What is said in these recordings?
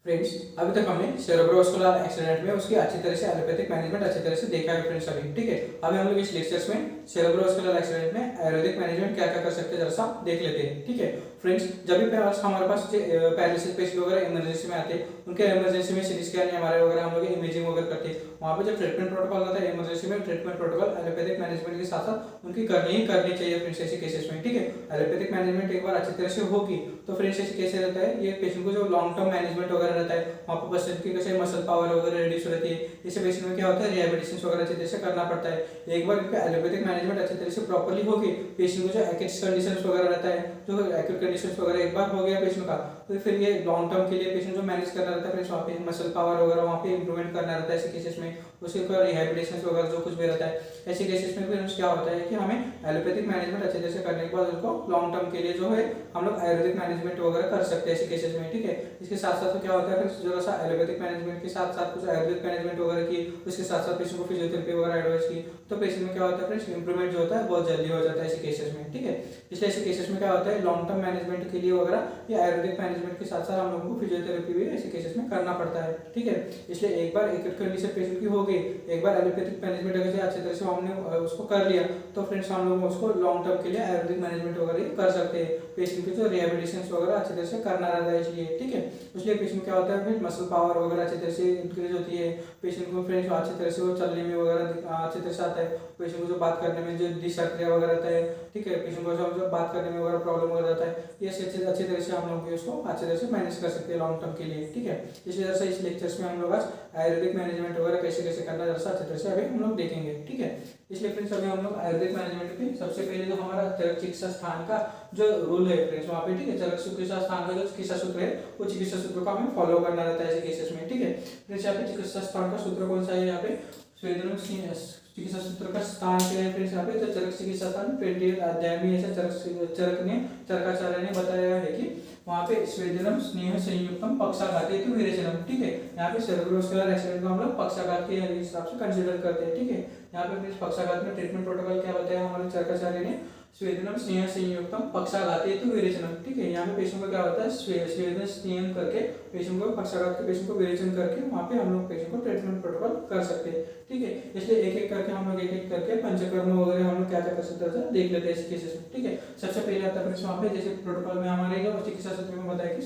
Friends, अभी तक हमने सेरेब्रोवास्कुलर एक्सीडेंट में उसकी अच्छी तरह से एलोपैथिक मैनेजमेंट अच्छी तरह से देखा है फ्रेंड्स अभी, ठीक है। अभी हम लोग इस लेक्चर्स में सेरेब्रोवास्कुलर एक्सीडेंट में आयुर्वेदिक मैनेजमेंट क्या क्या कर सकते हैं जरा सा देख लेते हैं, ठीक है। फ्रेंड्स, जब भी हमारे पास पैरालिसिस पेशेंट वगैरह इमरजेंसी में आते हैं, उनके इमरजेंसी में सीटी स्कैन एमआरआई वगैरह हम लोग इमेजिंग वगैरह करते हैं। वहाँ पे जो ट्रीटमेंट प्रोटोकॉल होता है इमरजेंसी में, ट्रीटमेंट प्रोटोकॉल एलोपैथिक मैनेजमेंट के साथ साथ उनकी करनी चाहिए फ्रेंड्स ऐसे केसेस में, ठीक है। एलोपैथिक मैनेजमेंट एक बार अच्छी तरह से होगी तो फ्रेंड्स ऐसे कैसे रहता है, ये पेशेंट को जो लॉन्ग टर्म मैनेजमेंट वगैरह रहता है वहाँ पर पेशेंट की कैसे मसल पावर वगैरह रिड्यूस रहती है। इसे पेशेंट में क्या होता है, रिहेबिलिटेशन वगैरह अच्छी तरह से करना पड़ता है। एक बार इनका एलोपैथिक मैनेजमेंट अच्छी तरह से प्रॉपर्ली होगी, पेशेंट को जो एक्यूट कंडीशंस वगैरह रहता है, जो एक्यूट कंडीशंस वगैरह एक बार हो गया पेशेंट का, तो फिर ये लॉन्ग टर्म के लिए पेशेंट जो मैनेज करना रहता है फ्रेंड्स, वहाँ पे मसल पावर वगैरह वहाँ पे इंप्रूवमेंट करना रहता है ऐसे केसेस में, उसके ऊपर रिहेबिलिटेशन वगैरह जो कुछ भी रहता है ऐसे केसेस में फिर क्या होता है कि हमें एलोपैथिक मैनेजमेंट अच्छे तरह से करने के बाद उनको लॉन्ग टर्म के लिए जो है हम लोग आयुर्वेदिक मैनेजमेंट वगैरह कर सकते हैं ऐसे केसेस में, ठीक है। इसके साथ साथ क्या होता है फिर जरा सा एलोपैथिक मैनेजमेंट के साथ साथ कुछ आयुर्वेदिक मैनेजमेंट वगैरह की, उसके साथ साथ पेशेंट को फिजियोथेरेपी वगैरह एडवाइस की, तो पेशेंट में क्या होता है फ्रेंड्स इंप्रूवमेंट जो होता है बहुत जल्दी हो जाता है ऐसे केसेस में, ठीक है। इसलिए ऐसे केसेस में क्या होता है लॉन्ग टर्म मैनेजमेंट के लिए वगैरह या आयुर्वेदिक मैनेजमेंट के साथ साथ हम लोगों को फिजियोथेरेपी भी ऐसे केसेस में करना पड़ता है, ठीक है। इसलिए एक बार एक्यूट कंडीशन पेशेंट की हो गई, एक बार एलोपैथिक मैनेजमेंट अगर अच्छी तरह से हमने उसको कर लिया तो फ्रेंड्स हम लोग उसको लॉन्ग टर्म के लिए आयुर्वेदिक मैनेजमेंट वगैरह कर सकते हैं। पेशेंट की जो रिहेबिलिटेशन वगैरह अच्छी तरह से करना रहता है इसलिए, ठीक है। इसलिए पेशेंट क्या होता है फिर मसल पावर वगैरह अच्छी तरह से इंक्रीज होती है, पेशेंट को फ्रेंड्स अच्छी तरह से वो चलने में वगैरह अच्छी तरह से आता है, पेशेंट को जो बात करने में जो दिशक्रिया वगैरह रहता है, ठीक है, पेशेंट को जो बात करने में वगैरह प्रॉब्लम वगैरह रहता है, ये अच्छी तरह से हम लोग उसको अच्छी तरह से मैनेज कर सकते हैं लॉन्ग टर्म के लिए, ठीक है। इस वजह से इस लेक्चर्स में हम लोग आज आयुर्वेदिक मैनेजमेंट वगैरह कैसे कैसे करना है अच्छी तरह से अभी हम लोग देखेंगे, ठीक है। इसलिए फ्रेंड्स अभी हम लोग आयुर्वेदिक मैनेजमेंट पे सबसे पहले जो हमारा चरक चिकित्सा स्थान का जो रूल है फ्रेंड्स वहाँ पे, ठीक है, चरक चिकित्सा स्थान का जो चिकित्सा सूत्र है वो चिकित्सा सूत्र को हमें फॉलो करना रहता है ऐसे केसेस में, ठीक है। फ्रेंड्स यहाँ पे चिकित्सा स्थान का सूत्र कौन सा है, यहाँ पे स्वेदनम चिकित्सा सूत्र का स्थान क्या है फ्रेंड्स, यहाँ पे तो चरक चिकित्सा स्थान 20 अध्याय में ऐसा चरकाचार्य ने बताया है कि वहाँ पे स्वेदनम स्नेह संयुक्तम पक्षाघाते तो विरेचनम, ठीक है। यहाँ पे सेरेब्रोवास्कुलर एक्सीडेंट को हम लोग पक्षाघात के हिसाब से कंसीडर करते हैं, ठीक है। यहाँ पे पक्षाघात में ट्रीटमेंट प्रोटोकॉल क्या बताया हमारे चरकाचार्य ने, स्वेदनम स्नेह संयुक्तम पक्षाघाते तो विरेचनम, ठीक है। यहाँ पे पेशेंट को क्या होता है स्वेदन स्नेह करके पेशेंट को पक्षाघात के पेशेंट को विरेचन करके वहाँ पे हम लोग पेशेंट को ट्रीटमेंट प्रोटोकॉल कर सकते हैं, ठीक है। इसलिए एक एक करके हम लोग एक एक करके पंचकर्म वगैरह हम लोग क्या क्या कर सकते हैं देख लेते हैं इस केसेस में, ठीक है। सबसे पहले आता है वहाँ पे जैसे प्रोटोकॉल में हमारे चिकित्सा सूत्र में बताया कि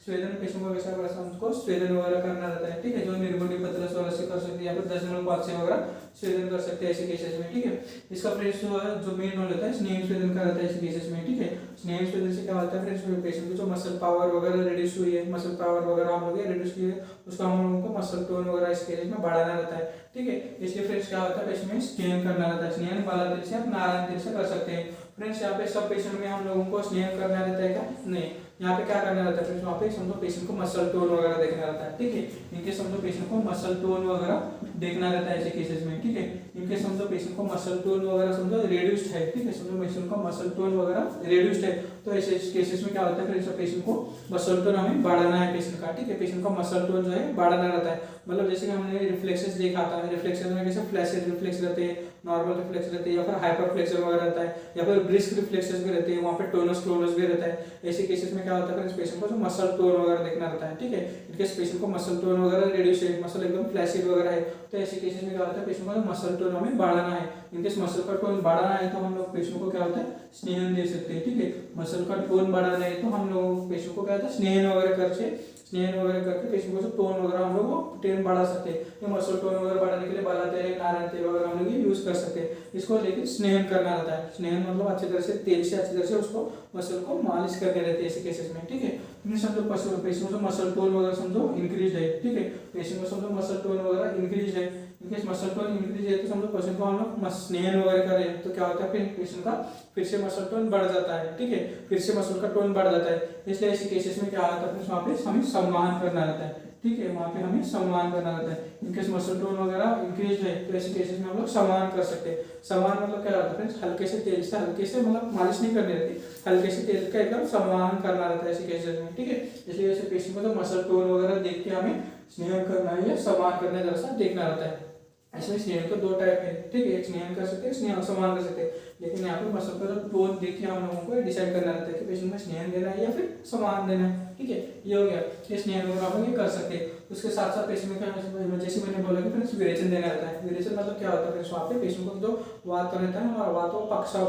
स्वेदन पेशेंट को वैसा उनको स्वेदन वगैरह करना रहता है, ठीक है, जो निर्गुणी पत्र वगैरह से कर सकते हैं या फिर 10 से वगैरह स्वेदन कर सकते हैं ऐसे केसेस में, ठीक है। इसका फ्रेंड्स जो मेन रोल होता है स्नेह स्वेदन का रहता है ऐसे केसेस में, ठीक है। स्नेह स्वेदन से क्या होता है फ्रेंड्स पेशेंट की जो मसल पावर वगैरह रिड्यूस हुई है, मसल पावर वगैरह हम लोग रिड्यूस की है, उसका हम लोगों को मसल टोन वगैरह इस केस में बढ़ाना रहता है, ठीक है। इसलिए फ्रेंड्स क्या होता है पेशेंट में स्नेहन करना रहता है, स्नेहन बाला तिल से आप नारायण तिल से कर सकते हैं फ्रेंड्स। यहाँ पे सब पेशेंट में हम लोगों को स्नेहन करना रहता है क्या, नहीं, यहाँ पे क्या करना रहता है फ्रेंड्स, वहाँ पे समझो पेशेंट को मसल टोन वगैरह देखना रहता है, ठीक है। इनके समझो पेशेंट को मसल टोन वगैरह देखना रहता है ऐसे केसेस में, ठीक है। इनके समझो पेशेंट को मसल टोन वगैरह समझो रिड्यूस्ड है, ठीक है, समझो पेशेंट को मसल टोन वगैरह रिड्यूस्ड है, तो ऐसे केसेस में क्या होता है फ्रेंड्स पेशेंट को मसल टोन हमें बढ़ाना है पेशेंट का, ठीक है। पेशेंट को मसल टोन जो है बढ़ाना रहता है, मतलब जैसे कि हमने रिफ्लेक्सेस देखा था, रिफ्लेक्सेस में कैसे फ्लैशेस रिफ्लेक्स रहते हैं, नॉर्मल रिफ्लेक्स रहते हैं या फिर हाइपर फ्लेक्सर वगैरह रहता है या फिर ब्रिस्क रिफ्लेक्सेस भी रहते हैं, वहाँ पे टोनस क्लोनस भी रहता है। ऐसे केसेस में क्या होता है पेशेंट को जो मसल टोन वगैरह देखना रहता है, ठीक है। इनकेस पेशेंट को मसल टोन वगैरह रिड्यूस है, मसल एकदम फ्लैसिड वगैरह है, तो ऐसे केसेस में क्या होता है पेशेंट को मसल टोन हमें बढ़ाना है। इनकेस मसल का टोन बढ़ाना है तो हम लोग पेशेंट को क्या होता है स्नेहन दे सकते हैं, ठीक है। मसल का टोन बढ़ाना है तो हम लोग पेशेंट को क्या होता है स्नेहन वगैरह करके पेशेंट को जो टोन वगैरह हम लोग टोन बढ़ा सकते हैं। ये मसल टोन वगैरह बढ़ाने के लिए बाला तेल नारायण तेल वगैरह हम लोग ये यूज कर सकते हैं। इसको लेकिन स्नेहन करना रहता है, स्नेहन मतलब अच्छी तरह से तेल से अच्छी तरह से उसको मसल को मालिश करने रहती है ऐसे केसेस में, ठीक है। समझो पेशेंट को मसल टोन वगैरह समझो इंक्रीज है, ठीक है, पेशेंट को समझो मसल टोन वगैरह इंक्रीज है, इनकेस मसल टोन इंक्रीज है तो समझो पेशेंट को हम लोग स्नेहन वगैरह करें तो क्या होता है फिर पेशेंट का फिर से मसल टोन बढ़ जाता है, ठीक है, फिर से मसल का टोन बढ़ जाता है। इसलिए ऐसे केसेस में क्या होता है वहाँ पे हमें सम्मान करना रहता है, ठीक है, वहाँ पे हमें सम्मान करना रहता है। इनकेस मसल टोन वगैरह इंक्रीज है तो ऐसे केसेस में हम लोग सम्मान कर सकते हैं। सम्मान मतलब क्या होता है फ्रेंड्स हल्के से तेल से हल्के से मतलब मालिश नहीं करनी रहती, हल्के से तेल का एकदम सम्मान करना रहता है ऐसे केसेस में, ठीक है। इसलिए ऐसे पेशेंट को तो मसल टोन वगैरह देख के हमें स्नेहन करना है या सम्मान करना जरा सा देखना रहता है। इसमें स्नेहन को दो टाइप है, ठीक है, एक स्नेहन कर सकते हैं, स्नेहन सम्मान कर सकते हैं। लेकिन यहाँ पे मसल का जो टोन देख के हम लोगों को डिसाइड करना रहता है कि पेशेंट में स्नेहन देना है या फिर सामान देना है। ठीक है, ये हो गया कि स्नेहन वगैरह हम लोग ये कर सकते हैं। उसके साथ साथ पेशेंट में क्या, जैसे मैंने बोला कि फ्रेंड्स विरेचन देना रहता है। विरेचन मतलब क्या होता है फ्रेंड्स, वहाँ पे पेशेंट को जो वात रहता है हमारा, वात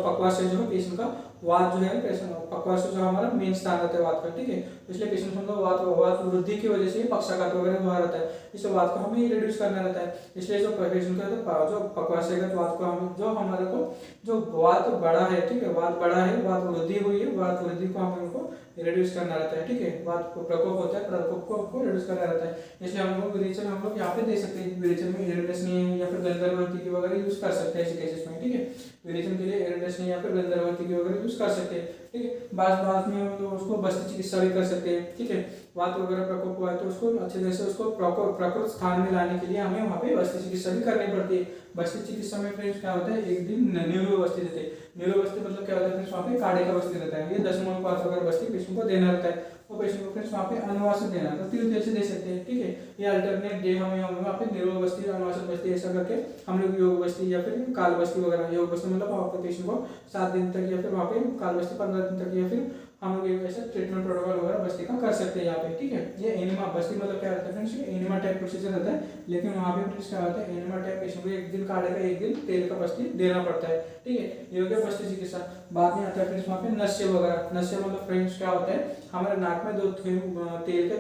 पकवास से जो है पेशेंट का वात जो है पेशेंट पकवास से जो हमारा मेन स्थान रहता है वात का। ठीक है, इसलिए पेशेंट को वात वृद्धि की वजह से पक्षाघात वगैरह हुआ रहता है, इसलिए वात को हमें रिड्यूस करना रहता है। इसलिए जो पेशेंट का जो पकवासगत वात को हम जो हमारे को जो वात बड़ा है, ठीक है, वात बड़ा है, वात वृद्धि हुई है, वात वृद्धि को हम उनको रिड्यूस करना रहता है। ठीक है, वात को प्रकोप होता है, प्रकोप को आपको रिड्यूस करना रहता है। इसलिए हम लोग विरेचन हम लोग यहाँ पे दे सकते हैं। विरेचन में एरोडेस्नी या फिर गंधर्वती की वगैरह यूज कर सकते हैं ऐसे केसेस में। ठीक है, विरेचन के लिए एरोडेस्नी या फिर गंधर्वती की वगैरह यूज कर सकते हैं। ठीक है, बाद में हम लोग उसको बस्ती चिकित्सा भी कर सकते हैं। ठीक है, वात वगैरह प्रकोप हुआ है तो उसको अच्छे तरह से उसको प्रकृत स्थान में लाने के लिए हमें वहाँ पे बस्ती चिकित्सा भी करनी पड़ती है। बस्ती चिकित्सा में फ्रेंड्स क्या होता है, एक दिन न्यूरो बस्ती देते हैं। न्यूरो बस्ती मतलब क्या होता है फ्रेंड्स, वहाँ पे काढ़े का बस्ती रहता है। ये 10 वगैरह बस्ती पेशेंट को देना रहता है, और पेशेंट को फ्रेंड्स वहाँ पे अनुवासन देना है, तो 3 दिन से दे सकते हैं। ठीक है, ये अल्टरनेट डे हमें वहाँ पे न्यूरो बस्ती, अनुवासन बस्ती ऐसा करके हम लोग योग बस्ती या फिर काल बस्ती वगैरह, योग बस्ती मतलब वहाँ पे पेशेंट को 7 दिन तक या फिर वहाँ पे काल बस्ती 15 दिन तक या फिर हम लोग एक ऐसा ट्रीटमेंट प्रोटोकॉल वगैरह बस्ती का कर सकते हैं यहाँ पे। ठीक है, ये एनिमा बस्ती मतलब क्या रहता है फ्रेंड्स, एनिमा टाइप प्रोसीजर रहता है, लेकिन वहाँ पे फ्रेंड्स क्या होता है, एनिमा टाइप पेशेंट को एक दिन काढ़े का एक दिन तेल का बस्ती देना पड़ता है। ठीक है, ये हो गया बस्ती चिकित्सा। बाद में आता है फ्रेंड्स वहाँ पे नस्य वगैरह। नस्य मतलब फ्रेंड्स क्या होता है, हमारे नाक में 2 तेल के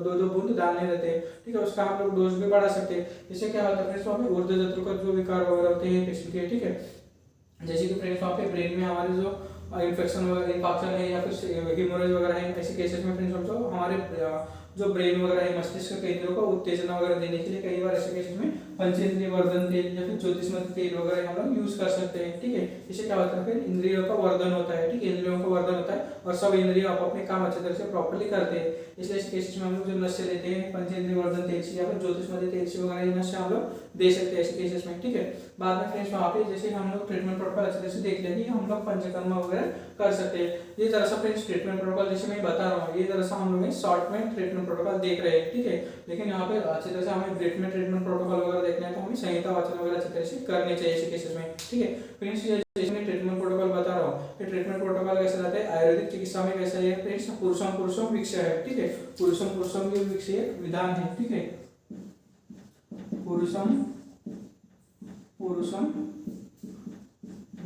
2 बूंद डालने रहते हैं। ठीक है, उसका हम लोग डोज भी बढ़ा सकते हैं। इससे क्या होता है फ्रेंड्स, वहाँ पे ऊर्ध्व जंतु का जो विकार वगैरह होते हैं पेशेंट के, ठीक है, जैसे कि फ्रेंड्स वहाँ पे ब्रेन में हमारे जो इन्फेक्शन वगैरह इंफेक्शन है या फिर हीमोरेज वगैरह है, ऐसे केसेस में फ्रेंड्स जो हमारे जो ब्रेन वगैरह है, मस्तिष्क केंद्रों को उत्तेजना वगैरह देने के लिए कई बार ऐसे केसेस में पंचेंद्रिय वर्धन तेल या फिर ज्योतिषमती तेल वगैरह हम लोग यूज कर सकते हैं। ठीक है, इससे क्या होता है फिर इंद्रियों का वर्धन होता है। ठीक है, इंद्रियों का वर्धन होता है और सब इंद्रिय आप अपने काम अच्छे तरह से प्रॉपर्ली करते हैं। इसलिए इस केसेस में हम लोग जो नस्य लेते हैं पंचेंद्रिय वर्धन तेल से या फिर ज्योतिषमती तेल से वगैरह ये नस्य हम लोग दे सकते हैं ऐसे केसेस में। ठीक है, बाद में फ्रेंड्स वहाँ पे जैसे हम लोग ट्रीटमेंट प्रोटोकॉल अच्छे तरह से देख लेंगे, हम लोग पंचकर्मा वगैरह कर सकते हैं। ये जरा सा फ्रेंड्स ट्रीटमेंट प्रोटोकॉल जैसे मैं बता रहा हूँ, ये जरा सा हम लोग शॉर्ट में ट्रीटमेंट प्रोटोकॉल देख रहे हैं। ठीक है, लेकिन यहाँ पे अच्छे तरह से हमें ट्रीटमेंट प्रोटोकॉल वगैरह देखना है तो हमें संहिता वाचन वगैरह अच्छी तरह से करने चाहिए ऐसे केसेस में। ठीक है, फ्रेंड्स ये जैसे ट्रीटमेंट प्रोटोकॉल बता रहा हूँ, ये ट्रीटमेंट प्रोटोकॉल कैसे रहता है आयुर्वेदिक चिकित्सा में कैसा है फ्रेंड्स, पुरुषम विषय है। ठीक है, पुरुषम विषय विधान है। ठीक है, पुरुषम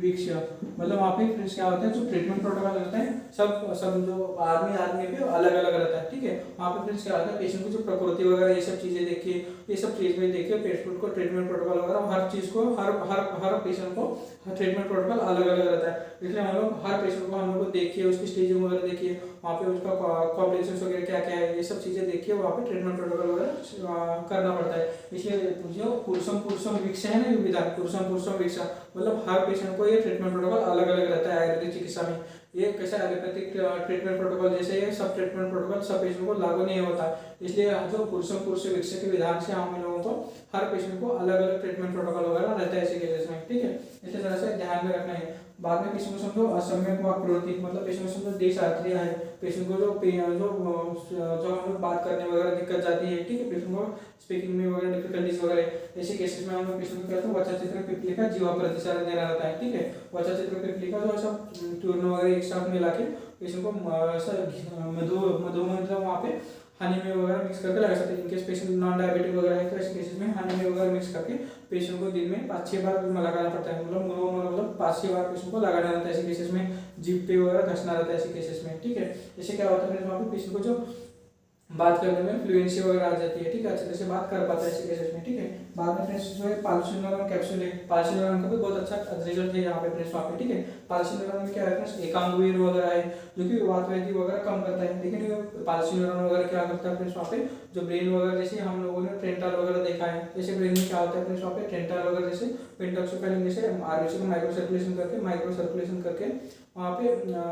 वीक्ष्य मतलब वहाँ पे फ्रेंड्स क्या होता है, जो ट्रीटमेंट प्रोटोकॉल रहता है सब जो आदमी पे अलग अलग रहता है। ठीक है, वहाँ पे फ्रेंड्स क्या होता है, पेशेंट को जो प्रकृति वगैरह ये सब चीजें देखिए, ये सब चीज में देखिए पेशेंट को ट्रीटमेंट प्रोटोकॉल वगैरह हर चीज को हर पेशेंट को ट्रीटमेंट प्रोटोकॉल अलग अलग रहता है। इसलिए हम लोग हर पेशेंट को हम लोग देखिए, उसकी स्टेजिंग वगैरह देखिए, वहाँ पे उसका कॉम्प्लिकेशंस वगैरह क्या क्या है, ये सब चीजें देखिए, वहाँ पे ट्रीटमेंट प्रोटोकॉल वगैरह करना पड़ता है। इसलिए जो पुरुषम विषय है ना, ये विधान पुरुषम विषय मतलब हर पेशेंट को ये ट्रीटमेंट प्रोटोकॉल अलग अलग रहता है आयुर्वेदिक चिकित्सा में। ये कैसा एलोपैथिक ट्रीटमेंट प्रोटोकॉल जैसे ये सब ट्रीटमेंट प्रोटोकॉल सब पेशेंट को लागू नहीं होता, इसलिए जो पुरुष विषय के विधान से हम लोगों को हर पेशेंट को अलग अलग ट्रीटमेंट प्रोटोकॉल वगैरह रहता है ऐसे केसेस में। ठीक है, इसी तरह से ध्यान में रखना है। बाद में पेशेंट को समझो असम्यक वाक् प्रवृत्ति मतलब पेशेंट को समझो देशात्रिया है, पेशेंट को जो हम लोग बात करने वगैरह दिक्कत जाती है। ठीक है, पेशेंट को स्पीकिंग में वगैरह डिफिकल्टीज वगैरह ऐसे केसेस में हम लोग पेशेंट को कहते हैं वचा चित्र पिपली का जीवा प्रतिसार देना रहता है। ठीक है, वचा चित्र पिपली का जो ऐसा चूर्ण वगैरह एक साथ मिला के पेशेंट को मधु वहाँ पे हनी में वगैरह मिक्स करके लगा सकते हैं। इनकेस पेशेंट नॉन डायबिटिक वगैरह है तो ऐसे केसेस में हनी में वगैरह मिक्स करके पेशेंट को दिन में 5-6 बार लगाना पड़ता है, मतलब 5-6 बार पेशेंट को लगाना रहता है ऐसे केसेस में, जीभ पे वगैरह घसना रहता है ऐसे केसेस में। ठीक है, इससे क्या होता है वहाँ पे पेशेंट को जो बात करने में फ्लुएंसी वगैरह आ जाती है। ठीक है, अच्छे तरह से बात कर पाता है ऐसे केसेस में। ठीक है, बाद में फ्रेंड्स जो है पाल्सिनोरम कैप्सूल है, पाल्सिनोरम का भी बहुत अच्छा रिजल्ट है यहाँ पे फ्रेंड्स वहाँ पे। ठीक है, पाल्सिनोरम में क्या है फ्रेंड्स एकांगवीर वगैरह है जो कि वात वेदी वगैरह कम करता है, लेकिन ये पाल्सिनोरम वगैरह क्या करता है फ्रेंड्स वहाँ पे जो ब्रेन वगैरह जैसे हम लोगों ने ट्रेंटाल वगैरह देखा है, जैसे ब्रेन में क्या होता है फ्रेंड्स वहाँ पे ट्रेंटाल वगैरह जैसे पेंटोक्सोफेलिन जैसे आरबीसी को माइक्रो सर्कुलेशन करके वहाँ पे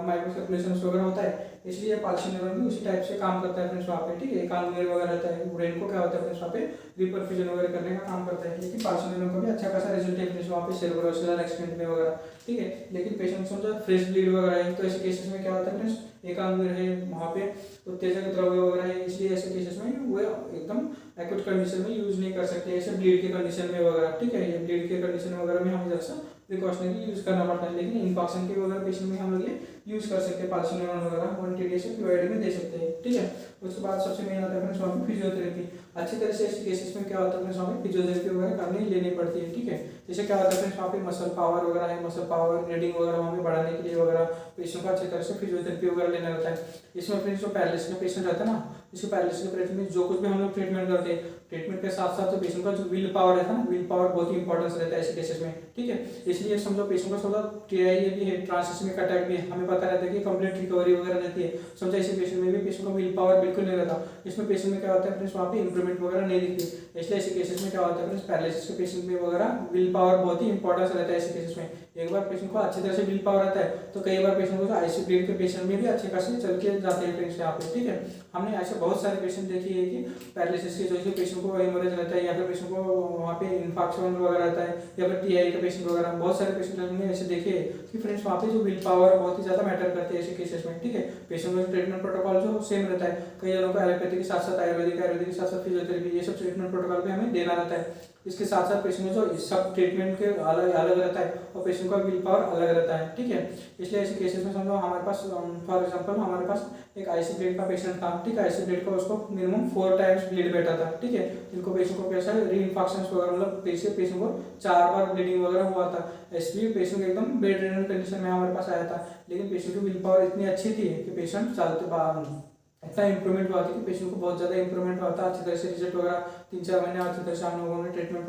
माइक्रो सर्कुलेशन वगैरह होता है, इसलिए पाल्सिनोरम भी उसी टाइप से काम करता है फ्रेंड्स वहाँ पे। ठीक है, एकांगवीर वगैरह रहता है, ब्रेन को क्या होता है फ्रेंड्स वहाँ पे रिपरफ्यूजन वगैरह करने का काम करता है, लेकिन पाल्सिनोरम का भी अच्छा खासा रिजल्ट है फ्रेंड्स वहाँ पे सेरेब्रोवास्कुलर एक्सीडेंट में वगैरह। ठीक है, लेकिन पेशेंट समझो फ्रेश ब्लीड वगैरह है तो ऐसे केसेस में क्या होता है फ्रेंड्स एकांगवीर है वहाँ पे उत्तेजक द्रव्य वगैरह है, इसलिए ऐसे केसेस में वो एकदम एक्यूट कंडीशन में यूज नहीं कर सकते ऐसे ब्लीड के कंडीशन में वगैरह। ठीक है, ये ब्लीड के कंडीशन वगैरह में हमें जैसा प्रिकॉशनरी यूज़ करना पड़ता है, लेकिन इन्फेक्शन के वगैरह पेशेंट में हम लोग ये यूज़ कर सकते हैं, पार्सिनोन वगैरह 1 TDS POID में दे सकते हैं, ठीक है। उसके बाद सबसे मेन आता है फ्रेंड्स वहाँ पे फिजियोथेरेपी। अच्छी तरह से ऐसे केसेस में क्या होता है फ्रेंड्स वहाँ पे फिजियोथेरेपी वगैरह करनी लेनी पड़ती है, ठीक है। जैसे क्या होता है फ्रेंड्स वहाँ पे मसल पावर वगैरह है, मसल पावर रीडिंग वगैरह वहाँ पे बढ़ाने के लिए वगैरह पेशेंट को अच्छी तरह से फिजियोथेरेपी वगैरह लेना रहता है। इसमें फ्रेंड्स जो पैरालिसिस का पेशेंट रहता है ना, इसको पैरालिसिस के पेशेंट में जो कुछ भी हम लोग ट्रीटमेंट करते हैं, ट्रीटमेंट के साथ साथ तो पेशेंट का जो विल पावर रहता है ना, विल पावर बहुत ही इंपॉर्टेंस रहता है ऐसे केसेस में, ठीक है। इसलिए समझो पेशेंट को थोड़ा TIA भी है, ट्रांसइस्मिक अटैक भी है, हमें पता रहता है कि कंप्लीट रिकवरी वगैरह रहती है। समझो ऐसे पेशेंट में भी पेशेंट को विल पावर बिल्कुल नहीं रहता, इसमें पेशेंट में क्या होता है फ्रेंड्स वहाँ पे इंप्रूवमेंट वगैरह नहीं दिखती। इसलिए ऐसे केसेस में क्या होता है फ्रेंड्स, पैरालिसिस के पेशेंट में वगैरह विल पावर बहुत ही इंपॉर्टेंस रहता है ऐसे केसेस में। एक बार पेशेंट को अच्छी तरह से विल पावर रहता है तो कई बार पेशेंट को ICU ब्लीड के पेशेंट में भी अच्छे खासे चल के जाते हैं फ्रेंड्स यहाँ पे, ठीक है। हमने ऐसे बहुत सारे पेशेंट देखे हैं कि पैरालिसिस के जो पेशेंट को हेमोरेज रहता है या फिर पेशेंट को वहाँ पे इन्फेक्शन वगैरह रहता है या फिर TIA के पेशेंट वगैरह, बहुत सारे पेशेंट हमने ऐसे देखे कि फ्रेंड्स वहाँ पे जो विल पावर बहुत ही ज़्यादा मैटर करती है ऐसे केसेस में, ठीक है। पेशेंट का ट्रीटमेंट प्रोटोकॉल जो सेम रहता है, कई जनों को एलोपैथी के साथ साथ आयुर्वेदिक, आयुर्वेदिक के साथ साथ फिजियोथेरेपी, ये सब ट्रीटमेंट प्रोटोकॉल पे हमें देना रहता है। इसके साथ साथ पेशेंट को जो सब ट्रीटमेंट के अलग अलग रहता है और पेशेंट का विल पावर अलग रहता है, ठीक है। इसलिए ऐसे केसेस में समझो हमारे पास फॉर एग्जांपल हमारे पास एक ICU ब्लीड का पेशेंट था, ठीक है। ICU ब्लीड का उसको मिनिमम 4 टाइम्स ब्लीड बैठा था, ठीक है। इनको पेशेंट को कैसा री इन्फेक्शन वगैरह मतलब पेशेंट को 4 बार ब्लीडिंग वगैरह हुआ था। इसलिए पेशेंट एकदम बेड रिडन कंडीशन में हमारे पास आया था, लेकिन पेशेंट की विल पावर इतनी अच्छी थी कि पेशेंट चलते इतना इंप्रूवमेंट हुआ था कि पेशेंट को बहुत ज़्यादा इंप्रूवमेंट हुआ था, अच्छी तरह से रिजल्ट वगैरह 3-4 महीने अच्छी तरह से हम लोगों ने ट्रीटमेंट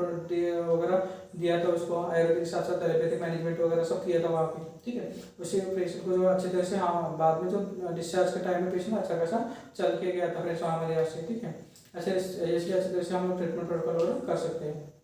वगैरह दिया था उसको, आयुर्वेदिक के साथ साथ एलोपैथिक मैनेजमेंट वगैरह सब किया था वहाँ पे, ठीक है। उससे पेशेंट को जो अच्छी तरह से हाँ बाद में जो डिस्चार्ज के टाइम में पेशेंट अच्छा खासा चल के गया था फ्रेंड्स वहाँ मेरे यहाँ से, ठीक है। ऐसे इसलिए अच्छी तरह से हम लोग ट्रीटमेंट प्रोटोकॉल वगैरह कर सकते हैं।